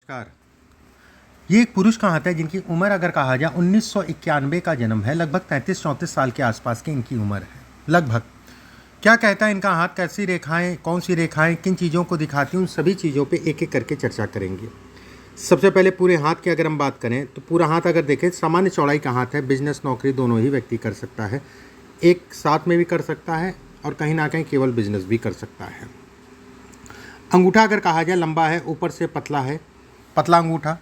नमस्कार। ये एक पुरुष का हाथ है जिनकी उम्र अगर कहा जाए 1991 का जन्म है। लगभग 33-34 साल के आसपास की इनकी उम्र है लगभग। क्या कहता है इनका हाथ, कैसी रेखाएं, कौन सी रेखाएं किन चीज़ों को दिखाती हैं, उन सभी चीज़ों पे एक एक करके चर्चा करेंगे। सबसे पहले पूरे हाथ की अगर हम बात करें तो पूरा हाथ अगर देखें, सामान्य चौड़ाई का हाथ है। बिजनेस नौकरी दोनों ही व्यक्ति कर सकता है, एक साथ में भी कर सकता है और कहीं ना कहीं केवल बिजनेस भी कर सकता है। अंगूठा अगर कहा जाए लंबा है, ऊपर से पतला है। पतला अंगूठा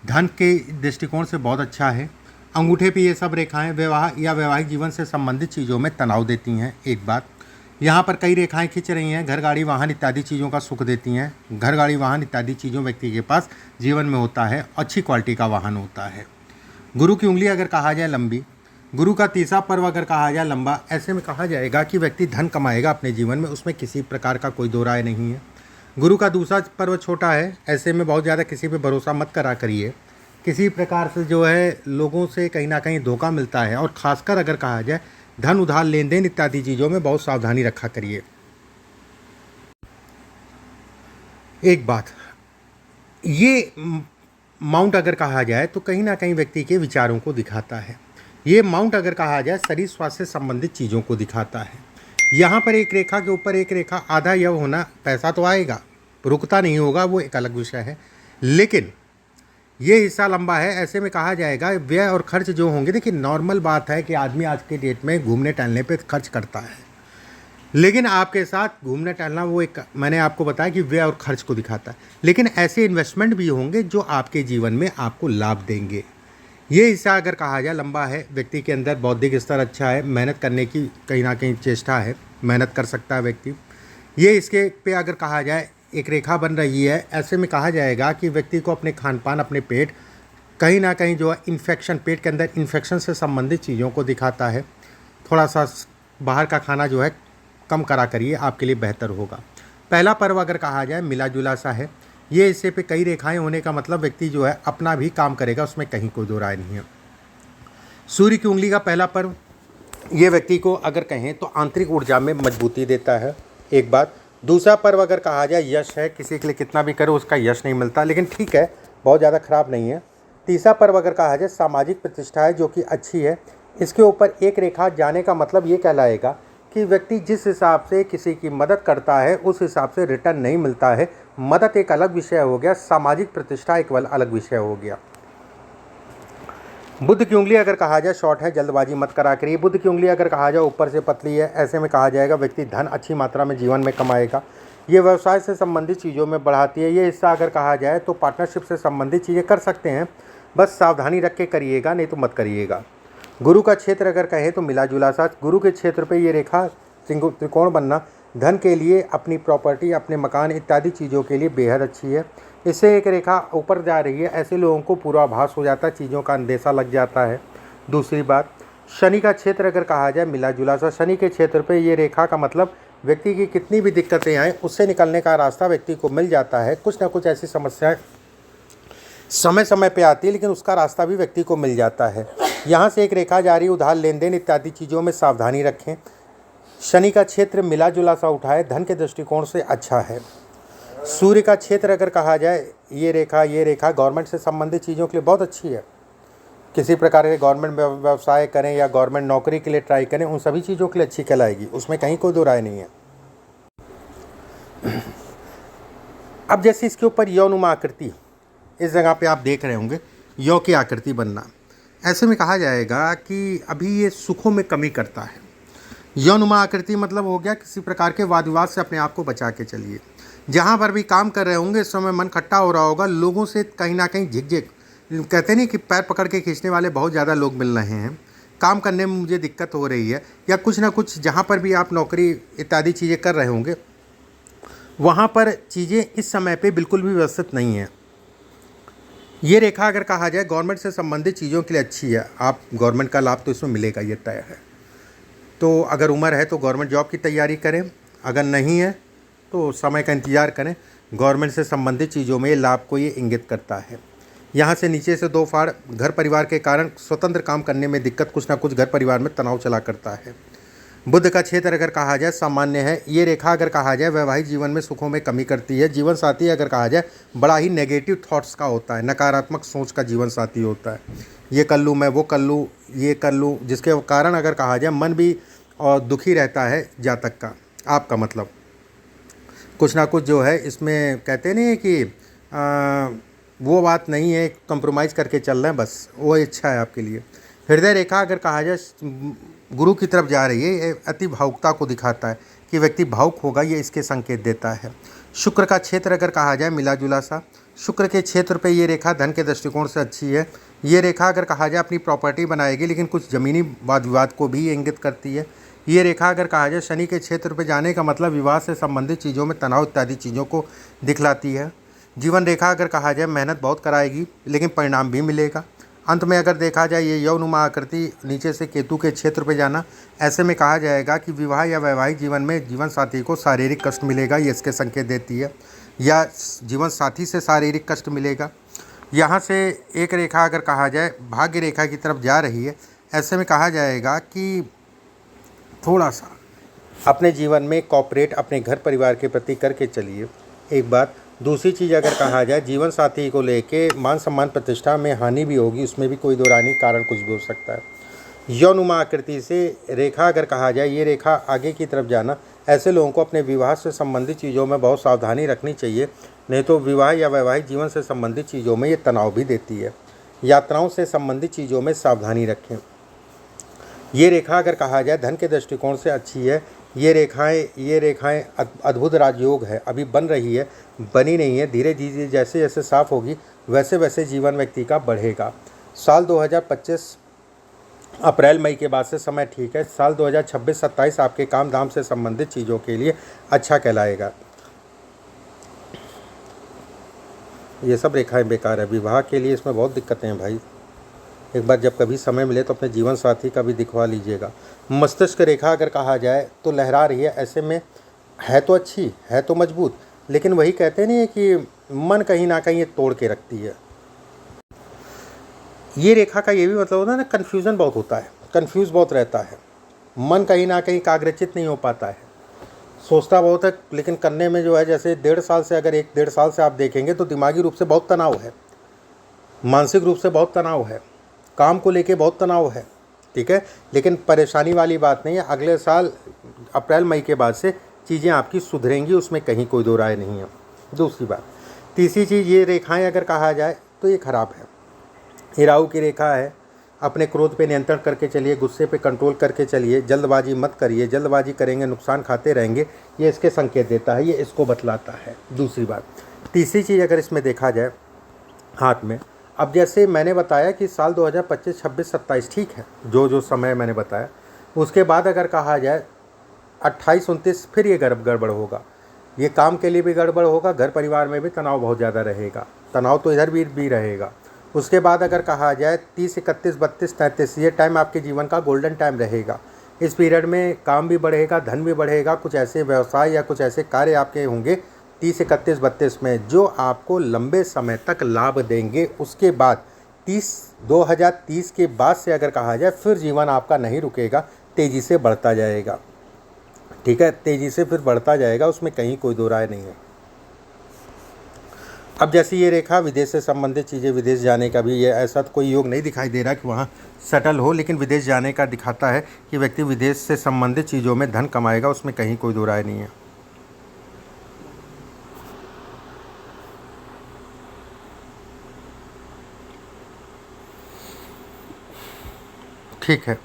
धन के दृष्टिकोण से बहुत अच्छा है। अंगूठे पे ये सब रेखाएं विवाह या वैवाहिक जीवन से संबंधित चीज़ों में तनाव देती हैं। एक बात यहाँ पर कई रेखाएं खिंच रही हैं, घर गाड़ी वाहन इत्यादि चीज़ों का सुख देती हैं। घर गाड़ी वाहन इत्यादि चीज़ों व्यक्ति के पास जीवन में होता है, अच्छी क्वालिटी का वाहन होता है। गुरु की उंगली अगर कहा जाए लंबी, गुरु का तीसरा पर्व अगर कहा जाए लंबा, ऐसे में कहा जाएगा कि व्यक्ति धन कमाएगा अपने जीवन में, उसमें किसी प्रकार का कोई दो राय नहीं है। गुरु का दूसरा पर्व छोटा है, ऐसे में बहुत ज़्यादा किसी पे भरोसा मत करा करिए। किसी प्रकार से जो है लोगों से कहीं ना कहीं धोखा मिलता है, और ख़ासकर अगर कहा जाए धन उधार लेन देन इत्यादि चीज़ों में बहुत सावधानी रखा करिए। एक बात, ये माउंट अगर कहा जाए तो कहीं ना कहीं व्यक्ति के विचारों को दिखाता है। ये माउंट अगर कहा जाए शरीर स्वास्थ्य से संबंधित चीज़ों को दिखाता है। यहाँ पर एक रेखा के ऊपर एक रेखा आधा यव होना, पैसा तो आएगा, रुकता नहीं होगा, वो एक अलग विषय है, लेकिन ये हिस्सा लंबा है। ऐसे में कहा जाएगा व्यय और खर्च जो होंगे, देखिए नॉर्मल बात है कि आदमी आज के डेट में घूमने टहलने पे खर्च करता है, लेकिन आपके साथ घूमने टहलना वो एक, मैंने आपको बताया कि व्यय और खर्च को दिखाता है, लेकिन ऐसे इन्वेस्टमेंट भी होंगे जो आपके जीवन में आपको लाभ देंगे। ये हिस्सा अगर कहा जाए लंबा है, व्यक्ति के अंदर बौद्धिक स्तर अच्छा है, मेहनत करने की कहीं ना कहीं चेष्टा है, मेहनत कर सकता है व्यक्ति। ये इसके पे अगर कहा जाए एक रेखा बन रही है, ऐसे में कहा जाएगा कि व्यक्ति को अपने खान पान, अपने पेट कहीं ना कहीं जो है इन्फेक्शन, पेट के अंदर इन्फेक्शन से संबंधित चीज़ों को दिखाता है। थोड़ा सा बाहर का खाना जो है कम करा करिए, आपके लिए बेहतर होगा। पहला पर्व अगर कहा जाए मिला जुला सा है। ये हिस्से पे कई रेखाएं होने का मतलब व्यक्ति जो है अपना भी काम करेगा, उसमें कहीं कोई दो राय नहीं है। सूर्य की उंगली का पहला पर्व, ये व्यक्ति को अगर कहें तो आंतरिक ऊर्जा में मजबूती देता है। एक बात, दूसरा पर्व अगर कहा जाए यश है, किसी के लिए कितना भी करो उसका यश नहीं मिलता, लेकिन ठीक है, बहुत ज़्यादा खराब नहीं है। तीसरा पर्व अगर कहा जाए सामाजिक प्रतिष्ठा है, जो कि अच्छी है। इसके ऊपर एक रेखा जाने का मतलब ये कहलाएगा कि व्यक्ति जिस हिसाब से किसी की मदद करता है उस हिसाब से रिटर्न नहीं मिलता है। मदद एक अलग विषय हो गया, सामाजिक प्रतिष्ठा एक अलग विषय हो गया। बुद्ध की उंगली अगर कहा जाए शॉर्ट है, जल्दबाजी मत करा करिए। बुद्ध की उंगली अगर कहा जाए ऊपर से पतली है, ऐसे में कहा जाएगा व्यक्ति धन अच्छी मात्रा में जीवन में कमाएगा। ये व्यवसाय से संबंधित चीज़ों में बढ़ाती है। ये हिस्सा अगर कहा जाए तो पार्टनरशिप से संबंधित चीज़ें कर सकते हैं, बस सावधानी रख के करिएगा, नहीं तो मत करिएगा। गुरु का क्षेत्र अगर कहें तो मिला जुला सा, गुरु के क्षेत्र पे ये रेखा त्रिकोण बनना धन के लिए, अपनी प्रॉपर्टी, अपने मकान इत्यादि चीज़ों के लिए बेहद अच्छी है। इससे एक रेखा ऊपर जा रही है, ऐसे लोगों को पूर्वाभास हो जाता है, चीज़ों का अंदेशा लग जाता है। दूसरी बात, शनि का क्षेत्र अगर कहा जाए मिला जुला सा, शनि के क्षेत्र पे ये रेखा का मतलब व्यक्ति की कितनी भी दिक्कतें आएँ उससे निकलने का रास्ता व्यक्ति को मिल जाता है। कुछ ना कुछ ऐसी समस्याएं समय समय पे आती है, लेकिन उसका रास्ता भी व्यक्ति को मिल जाता है। यहाँ से एक रेखा जारी, उधार लेन देन इत्यादि चीज़ों में सावधानी रखें। शनि का क्षेत्र मिला जुला सा उठाए, धन के दृष्टिकोण से अच्छा है। सूर्य का क्षेत्र अगर कहा जाए ये रेखा गवर्नमेंट से संबंधित चीज़ों के लिए बहुत अच्छी है। किसी प्रकार के गवर्नमेंट व्यवसाय करें या गवर्नमेंट नौकरी के लिए ट्राई करें, उन सभी चीज़ों के लिए अच्छी कहलाएगी, उसमें कहीं कोई दो राय नहीं है। अब जैसे इसके ऊपर यौनुमा आकृति, इस जगह पे आप देख रहे होंगे यौ की आकृति बनना, ऐसे में कहा जाएगा कि अभी ये सुखों में कमी करता है। यौनुमा आकृति मतलब हो गया किसी प्रकार के वाद विवाद से अपने आप को बचा के चलिए। जहाँ पर भी काम कर रहे होंगे इस समय मन खट्टा हो रहा होगा, लोगों से कहीं ना कहीं झिकझिक, कहते नहीं कि पैर पकड़ के खींचने वाले बहुत ज़्यादा लोग मिल रहे हैं, काम करने में मुझे दिक्कत हो रही है, या कुछ ना कुछ जहाँ पर भी आप नौकरी इत्यादि चीज़ें कर रहे होंगे वहाँ पर चीज़ें इस समय पे बिल्कुल भी व्यवस्थित नहीं है। ये रेखा अगर कहा जाए गवर्नमेंट से संबंधित चीज़ों के लिए अच्छी है, आप गवर्नमेंट का लाभ तो इसमें मिलेगा, ये तय है। तो अगर उम्र है तो गवर्नमेंट जॉब की तैयारी करें, अगर नहीं है तो समय का इंतज़ार करें। गवर्नमेंट से संबंधित चीज़ों में लाभ को ये इंगित करता है। यहाँ से नीचे से दो फाड़, घर परिवार के कारण स्वतंत्र काम करने में दिक्कत, कुछ ना कुछ घर परिवार में तनाव चला करता है। बुध का क्षेत्र अगर कहा जाए सामान्य है। ये रेखा अगर कहा जाए वैवाहिक जीवन में सुखों में कमी करती है। जीवन साथी अगर कहा जाए बड़ा ही नेगेटिव थॉट्स का होता है, नकारात्मक सोच का जीवन साथी होता है। ये कर लूँ, मैं वो कर लूँ, ये कर लूँ, जिसके कारण अगर कहा जाए मन भी और दुखी रहता है जातक का। आपका मतलब कुछ ना कुछ जो है इसमें कहते नहीं है कि वो बात नहीं है, कंप्रोमाइज़ करके चल रहे हैं, बस वो अच्छा है आपके लिए। हृदय रेखा अगर कहा जाए गुरु की तरफ जा रही है, ये अति भावुकता को दिखाता है कि व्यक्ति भावुक होगा, ये इसके संकेत देता है। शुक्र का क्षेत्र अगर कहा जाए मिला जुला सा, शुक्र के क्षेत्र पे ये रेखा धन के दृष्टिकोण से अच्छी है। ये रेखा अगर कहा जाए अपनी प्रॉपर्टी बनाएगी, लेकिन कुछ ज़मीनी वाद विवाद को भी इंगित करती है। ये रेखा अगर कहा जाए शनि के क्षेत्र पर जाने का मतलब विवाह से संबंधित चीज़ों में तनाव इत्यादि चीज़ों को दिखलाती है। जीवन रेखा अगर कहा जाए मेहनत बहुत कराएगी, लेकिन परिणाम भी मिलेगा। अंत में अगर देखा जाए ये यौनुमा आकृति नीचे से केतु के क्षेत्र पे जाना, ऐसे में कहा जाएगा कि विवाह या वैवाहिक जीवन में जीवन साथी को शारीरिक कष्ट मिलेगा, ये इसके संकेत देती है, या जीवन साथी से शारीरिक कष्ट मिलेगा। यहाँ से एक रेखा अगर कहा जाए भाग्य रेखा की तरफ जा रही है, ऐसे में कहा जाएगा कि थोड़ा सा अपने जीवन में कॉपरेट अपने घर परिवार के प्रति करके चलिए, एक बात। दूसरी चीज़ अगर कहा जाए जीवन साथी को लेके मान सम्मान प्रतिष्ठा में हानि भी होगी, उसमें भी कोई दो राय नहीं, कारण कुछ भी हो सकता है। यौनुमा आकृति से रेखा अगर कहा जाए ये रेखा आगे की तरफ जाना, ऐसे लोगों को अपने विवाह से संबंधित चीज़ों में बहुत सावधानी रखनी चाहिए, नहीं तो विवाह या वैवाहिक जीवन से संबंधित चीज़ों में ये तनाव भी देती है। यात्राओं से संबंधित चीज़ों में सावधानी रखें। ये रेखा अगर कहा जाए धन के दृष्टिकोण से अच्छी है। ये रेखाएं अद्भुत राजयोग है, अभी बन रही है, बनी नहीं है, धीरे धीरे जैसे जैसे साफ होगी वैसे वैसे जीवन व्यक्ति का बढ़ेगा। साल 2025 अप्रैल मई के बाद से समय ठीक है। साल 2026-27 आपके काम धाम से संबंधित चीज़ों के लिए अच्छा कहलाएगा। ये सब रेखाएं बेकार है, विवाह के लिए इसमें बहुत दिक्कतें हैं भाई। एक बार जब कभी समय मिले तो अपने जीवन साथी का भी दिखवा लीजिएगा। मस्तिष्क रेखा अगर कहा जाए तो लहरा रही है, ऐसे में है तो अच्छी, है तो मजबूत, लेकिन वही कहते नहीं है कि मन कहीं ना कहीं ये तोड़ के रखती है। ये रेखा का ये भी मतलब होता है ना, कन्फ्यूज़न बहुत होता है, कन्फ्यूज़ बहुत रहता है, मन कहीं ना कहीं एकाग्रचित नहीं हो पाता है, सोचता बहुत है, लेकिन करने में जो है जैसे 1.5 साल से अगर 1-1.5 साल से आप देखेंगे तो दिमागी रूप से बहुत तनाव है, मानसिक रूप से बहुत तनाव है, काम को लेके बहुत तनाव है, ठीक है। लेकिन परेशानी वाली बात नहीं है, अगले साल अप्रैल मई के बाद से चीज़ें आपकी सुधरेंगी, उसमें कहीं कोई दो राय नहीं है। दूसरी बात, तीसरी चीज़, ये रेखाएं अगर कहा जाए तो ये खराब है। ये राहु की रेखा है, अपने क्रोध पे नियंत्रण करके चलिए, गुस्से पे कंट्रोल करके चलिए, जल्दबाजी मत करिए, जल्दबाजी करेंगे नुकसान खाते रहेंगे, ये इसके संकेत देता है, ये इसको बतलाता है। दूसरी बात, तीसरी चीज़ अगर इसमें देखा जाए हाथ में, अब जैसे मैंने बताया कि साल 2025, 26, 27 ठीक है, जो समय मैंने बताया, उसके बाद अगर कहा जाए 28, 29 फिर ये गड़बड़ होगा, ये काम के लिए भी गड़बड़ होगा, घर परिवार में भी तनाव बहुत ज़्यादा रहेगा, तनाव तो इधर भी रहेगा। उसके बाद अगर कहा जाए 30, 31, 32, 33 ये टाइम आपके जीवन का गोल्डन टाइम रहेगा। इस पीरियड में काम भी बढ़ेगा, धन भी बढ़ेगा, कुछ ऐसे व्यवसाय या कुछ ऐसे कार्य आपके होंगे 30, 31, 32 में जो आपको लंबे समय तक लाभ देंगे। उसके बाद 2030 के बाद से अगर कहा जाए फिर जीवन आपका नहीं रुकेगा, तेज़ी से बढ़ता जाएगा, ठीक है, तेज़ी से फिर बढ़ता जाएगा, उसमें कहीं कोई दो राय नहीं है। अब जैसे ये रेखा विदेश से संबंधित चीज़ें, विदेश जाने का भी ये ऐसा तो कोई योग नहीं दिखाई दे रहा कि वहाँ सेटल हो, लेकिन विदेश जाने का दिखाता है कि व्यक्ति विदेश से संबंधित चीज़ों में धन कमाएगा, उसमें कहीं कोई दो राय नहीं है। ठीक है।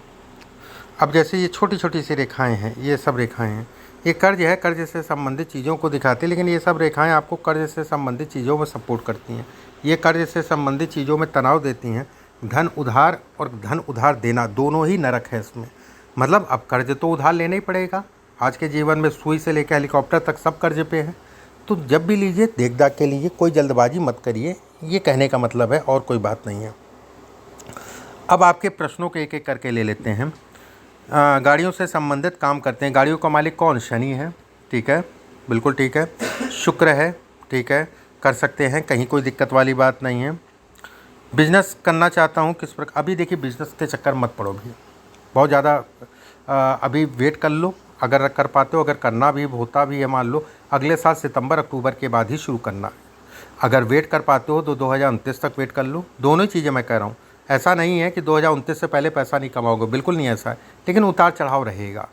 अब जैसे ये छोटी छोटी सी रेखाएं हैं, ये सब रेखाएं हैं, ये कर्ज है, कर्ज से संबंधित चीज़ों को दिखाती है, लेकिन ये सब रेखाएं आपको कर्ज से संबंधित चीज़ों में सपोर्ट करती हैं। ये कर्ज से संबंधित चीज़ों में तनाव देती हैं। धन उधार और धन उधार देना दोनों ही नरक है इसमें। मतलब अब कर्ज तो उधार लेना ही पड़ेगा, आज के जीवन में सुई से लेकर हेलीकॉप्टर तक सब कर्ज पे है, तो जब भी लीजिए देख दाख के लीजिए, कोई जल्दबाजी मत करिए, ये कहने का मतलब है, और कोई बात नहीं है। अब आपके प्रश्नों को एक एक करके ले लेते हैं। गाड़ियों से संबंधित काम करते हैं, गाड़ियों का मालिक कौन? शनि है, ठीक है, बिल्कुल ठीक है। शुक्र है, ठीक है, कर सकते हैं, कहीं कोई दिक्कत वाली बात नहीं है। बिजनेस करना चाहता हूँ किस प्रकार, अभी देखिए बिजनेस के चक्कर मत पड़ो भी, बहुत ज़्यादा अभी वेट कर लो, अगर कर पाते हो, अगर करना भी होता भी है मान लो अगले साल सितंबर अक्टूबर के बाद ही शुरू करना। अगर वेट कर पाते हो तो 2029 तक वेट कर लो। दोनों ही चीज़ें मैं कह रहा हूँ, ऐसा नहीं है कि 2029 से पहले पैसा नहीं कमाओगे, बिल्कुल नहीं ऐसा है, लेकिन उतार चढ़ाव रहेगा।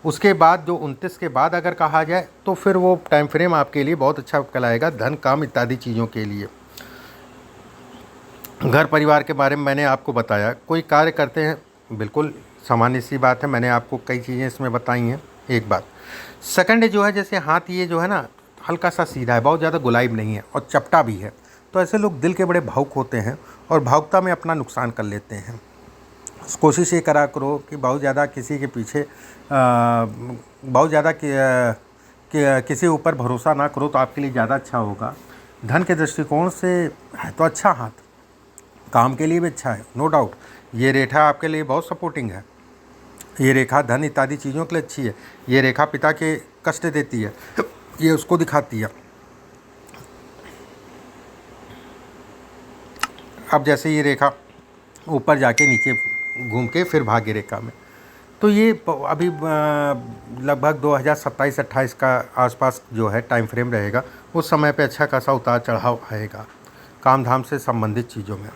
उसके बाद जो 29 के बाद अगर कहा जाए तो फिर वो टाइम फ्रेम आपके लिए बहुत अच्छा कहलाएगा धन काम इत्यादि चीज़ों के लिए। घर परिवार के बारे में मैंने आपको बताया। कोई कार्य करते हैं, बिल्कुल सामान्य सी बात है, मैंने आपको कई चीज़ें इसमें बताई हैं। एक बात सेकंड जो है, जैसे हाथ ये जो है ना हल्का सा सीधा है, बहुत ज़्यादा गुलाइब नहीं है और चपटा भी है, तो ऐसे लोग दिल के बड़े भावुक होते हैं और भावुकता में अपना नुकसान कर लेते हैं। कोशिश ये करा करो कि बहुत ज़्यादा किसी के पीछे बहुत ज़्यादा किसी ऊपर भरोसा ना करो, तो आपके लिए ज़्यादा अच्छा होगा। धन के दृष्टिकोण से है तो अच्छा हाथ, काम के लिए भी अच्छा है, नो डाउट। ये रेखा आपके लिए बहुत सपोर्टिंग है, ये रेखा धन इत्यादि चीज़ों के लिए अच्छी है। ये रेखा पिता के कष्ट देती है, ये उसको दिखाती है। अब जैसे ये रेखा ऊपर जाके नीचे घूम के फिर भाग्य रेखा में, तो ये अभी लगभग 2027-28 का आसपास जो है टाइम फ्रेम रहेगा। उस समय पे अच्छा खासा उतार चढ़ाव आएगा काम धाम से संबंधित चीज़ों में।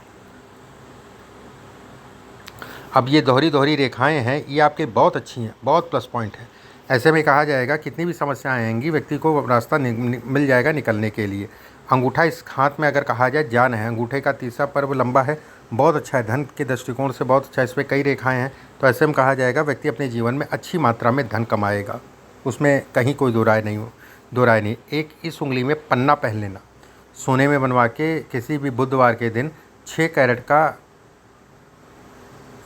अब ये दोहरी रेखाएं हैं, ये आपके बहुत अच्छी हैं, बहुत प्लस पॉइंट है। ऐसे में कहा जाएगा कितनी भी समस्याएं आएंगी व्यक्ति को रास्ता मिल जाएगा निकलने के लिए। अंगूठा इस हाथ में अगर कहा जाए जान है, अंगूठे का तीसरा पर्व लंबा है, बहुत अच्छा है, धन के दृष्टिकोण से बहुत अच्छा है। इसमें कई रेखाएं हैं, तो ऐसे में कहा जाएगा व्यक्ति अपने जीवन में अच्छी मात्रा में धन कमाएगा, उसमें कहीं कोई दो राय नहीं। एक इस उंगली में पन्ना पहन लेना, सोने में बनवा के किसी भी बुधवार के दिन 6 कैरेट का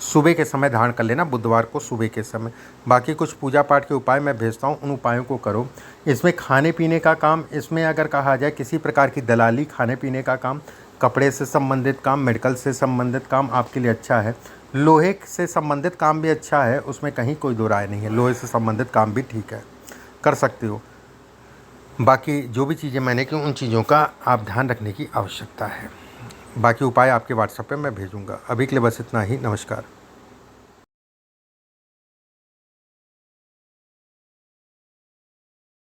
सुबह के समय धारण कर लेना, बुधवार को सुबह के समय। बाकी कुछ पूजा पाठ के उपाय मैं भेजता हूँ, उन उपायों को करो। इसमें खाने पीने का काम, इसमें अगर कहा जाए किसी प्रकार की दलाली, खाने पीने का काम, कपड़े से संबंधित काम, मेडिकल से संबंधित काम आपके लिए अच्छा है। लोहे से संबंधित काम भी अच्छा है, उसमें कहीं कोई दो राय नहीं है, लोहे से संबंधित काम भी ठीक है, कर सकते हो। बाकी जो भी चीज़ें मैंने की उन चीज़ों का आप ध्यान रखने की आवश्यकता है। बाकी उपाय आपके व्हाट्सएप पे मैं भेजूँगा। अभी के लिए बस इतना ही, नमस्कार।